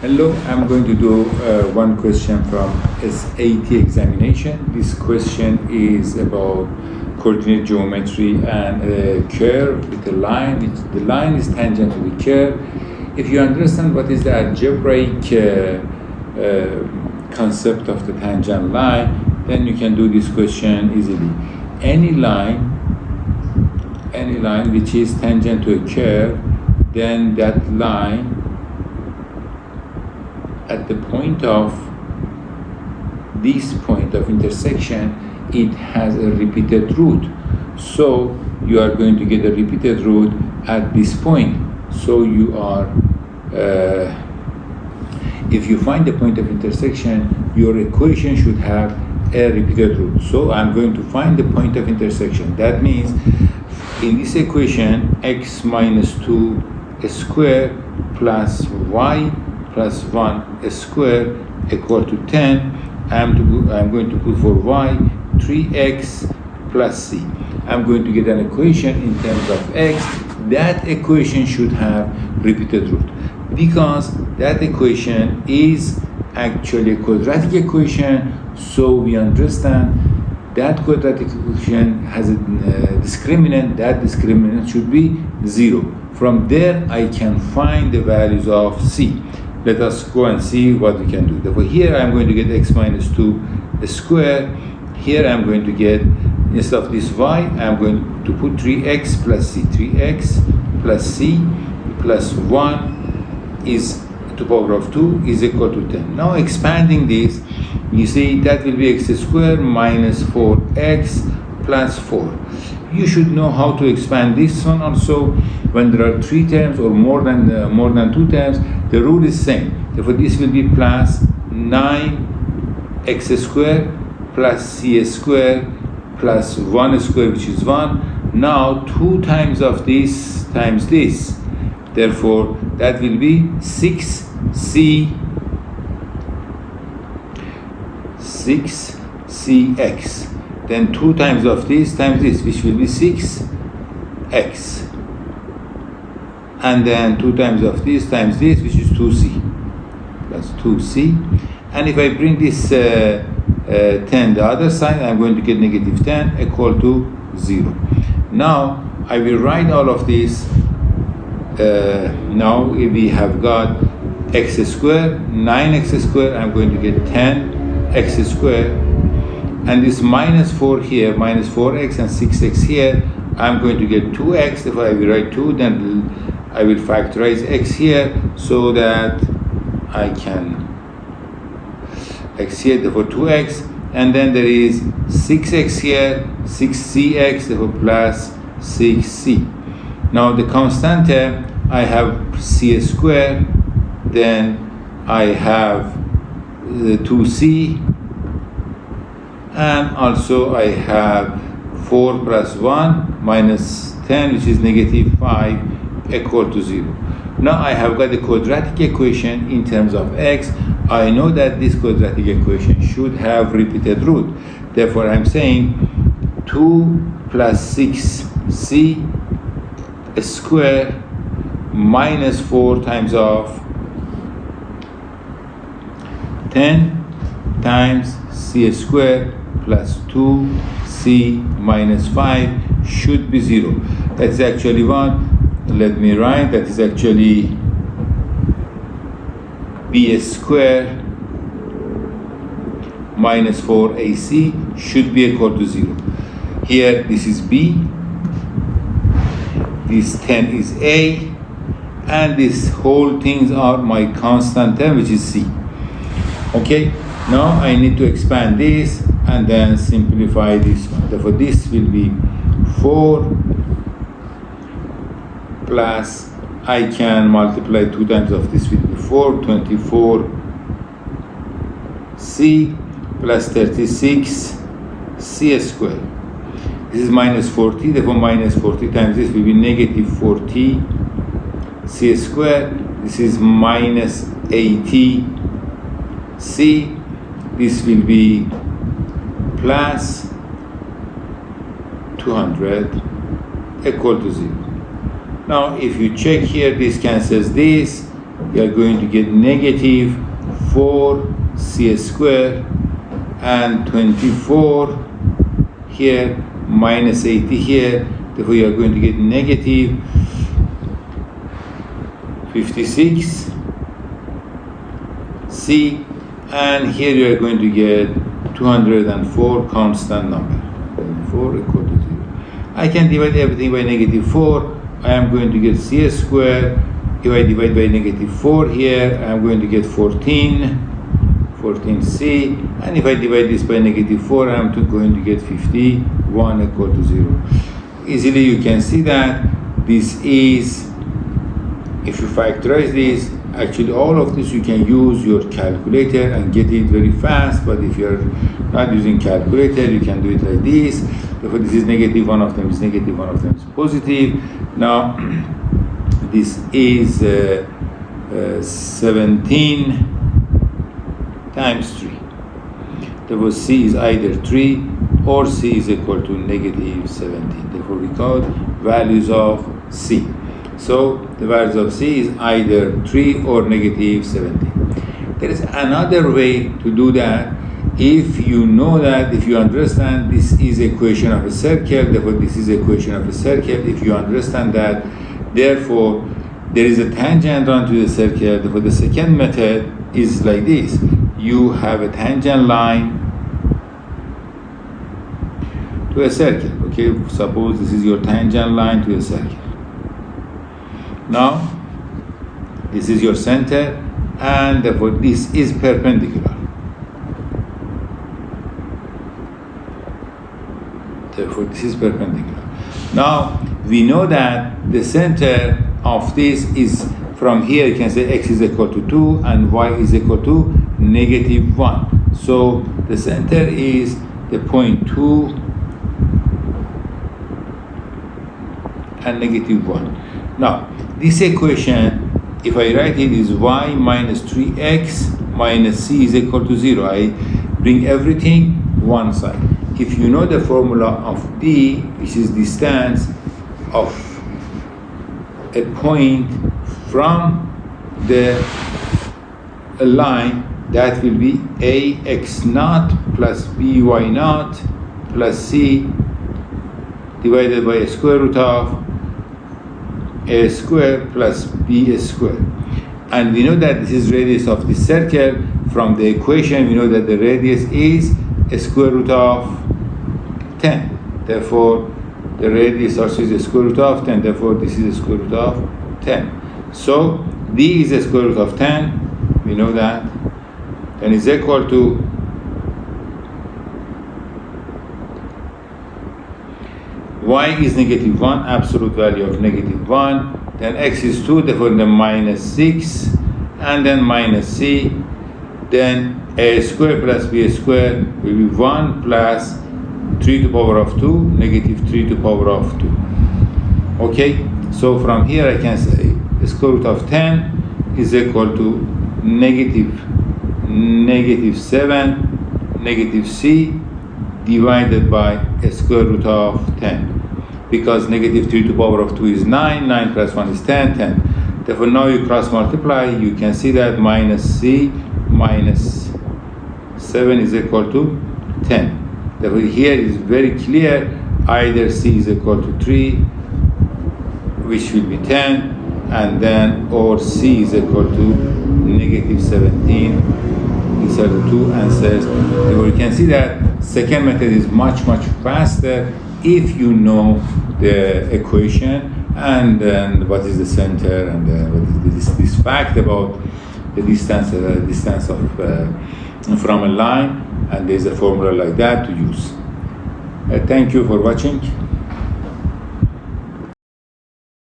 Hello, I'm going to do one question from SAT examination. This question is about coordinate geometry and a curve with a line. The line is tangent to the curve. If you understand what is the algebraic concept of the tangent line, then you can do this question easily. Any line which is tangent to a curve, then that line at the point of this point of intersection, it has a repeated root. So you are going to get a repeated root at this point. So you are, if you find the point of intersection, your equation should have a repeated root. So I'm going to find the point of intersection. That means in this equation, x minus 2 squared plus y plus 1 squared equal to 10. I'm going to put for y 3x plus c. I'm going to get an equation in terms of x. That equation should have repeated root because that equation is actually a quadratic equation. So we understand that quadratic equation has a discriminant. That discriminant should be 0. From there, I can find the values of c. Let us go and see what we can do. Therefore, here I'm going to get x minus 2 squared. Here I'm going to get, instead of this y, I'm going to put 3x plus c. 3x plus c plus 1 is to the power of 2 is equal to 10. Now expanding this, you see that will be x squared minus 4x plus 4. You should know how to expand this one also. When there are 3 terms or more than 2 terms, the rule is same. Therefore, this will be plus 9x squared plus c squared plus 1 squared, which is 1. Now 2 times of this times this. Therefore, that will be 6cx. Then 2 times of this times this, which will be 6x. And then 2 times of this times this, which is 2c, plus 2c. And if I bring this 10 the other side, I'm going to get negative 10 equal to 0. Now, I will write all of this. Now, we have got x squared, 9x squared, I'm going to get 10x squared. And this minus 4 here, minus 4x and 6x here, I'm going to get 2x. If I will write 2, then I will factorize x here so that I can x here, therefore 2x, and then there is 6x here, 6cx, therefore plus 6c. Now the constant term, I have c squared, then I have 2c, and also I have 4 plus 1 minus 10, which is negative 5, equal to 0. Now I have got the quadratic equation in terms of x. I know that this quadratic equation should have repeated root. Therefore, I'm saying 2 plus 6c squared minus 4 times of 10 times c squared plus 2c minus 5 should be 0. That's actually 1. Let me write, that is actually b squared minus 4ac should be equal to 0. Here, this is b, this 10 is a, and this whole things are my constant term, which is c. Okay, now I need to expand this and then simplify this one. Therefore, this will be 4 plus, I can multiply 2 times of this will be 4, 24c plus 36c squared. This is minus 40, therefore minus 40 times this will be negative 40c squared. This is minus 80c. This will be plus 200 equal to 0. Now, if you check here, this cancels this, you are going to get negative 4c squared and 24 here minus 80 here. Therefore, you are going to get negative 56 C, and here you are going to get 204 constant number. 4 equal to 0. I can divide everything by negative 4. I am going to get C squared. If I divide by negative 4 here, I am going to get 14C. And if I divide this by negative 4, I am going to get 51 equal to 0. Easily you can see that this is, if you factorize this, actually all of this you can use your calculator and get it very fast, but if you're not using calculator, you can do it like this. Therefore, this is negative, one of them is negative, one of them is positive. Now, this is 17 times 3. Therefore, C is either 3 or C is equal to negative 17. Therefore, we got values of C. So the values of C is either 3 or negative 17. There is another way to do that. If you know that, if you understand this is equation of a circle, therefore this is equation of a circle. If you understand that, therefore there is a tangent onto the circle, therefore the second method is like this. You have a tangent line to a circle. Okay, suppose this is your tangent line to a circle. Now, this is your center, and therefore this is perpendicular. Therefore, this is perpendicular. Now, we know that the center of this is from here, you can say x is equal to 2 and y is equal to negative 1. So, the center is the point 2 and negative 1. Now, this equation, if I write it, is y minus 3x minus c is equal to 0. I bring everything one side. If you know the formula of d, which is distance of a point from the line, that will be ax naught plus by naught plus c divided by a square root of a square plus b square. And we know that this is radius of the circle. From the equation, we know that the radius is a square root of 10. Therefore, the radius also is a square root of 10. Therefore, this is a square root of 10. So, d is a square root of 10. We know that. And is equal to y is negative 1, absolute value of negative 1. Then x is 2, therefore then minus 6, and then minus c. Then a square plus b square will be 1 plus 3 to the power of 2, negative 3 to the power of 2. Okay, so from here I can say the square root of 10 is equal to negative 7, negative c divided by a square root of 10. Because negative 3 to the power of 2 is 9, 9 plus 1 is 10, 10. Therefore, now you cross multiply, you can see that minus c minus 7 is equal to 10. Therefore, here is very clear, either c is equal to 3, which will be 10, and then, or c is equal to negative 17. These are the two answers. Therefore, you can see that second method is much, much faster if you know the equation and then what is the center and what is this fact about the distance of from a line, and there's a formula like that to use. Thank you for watching.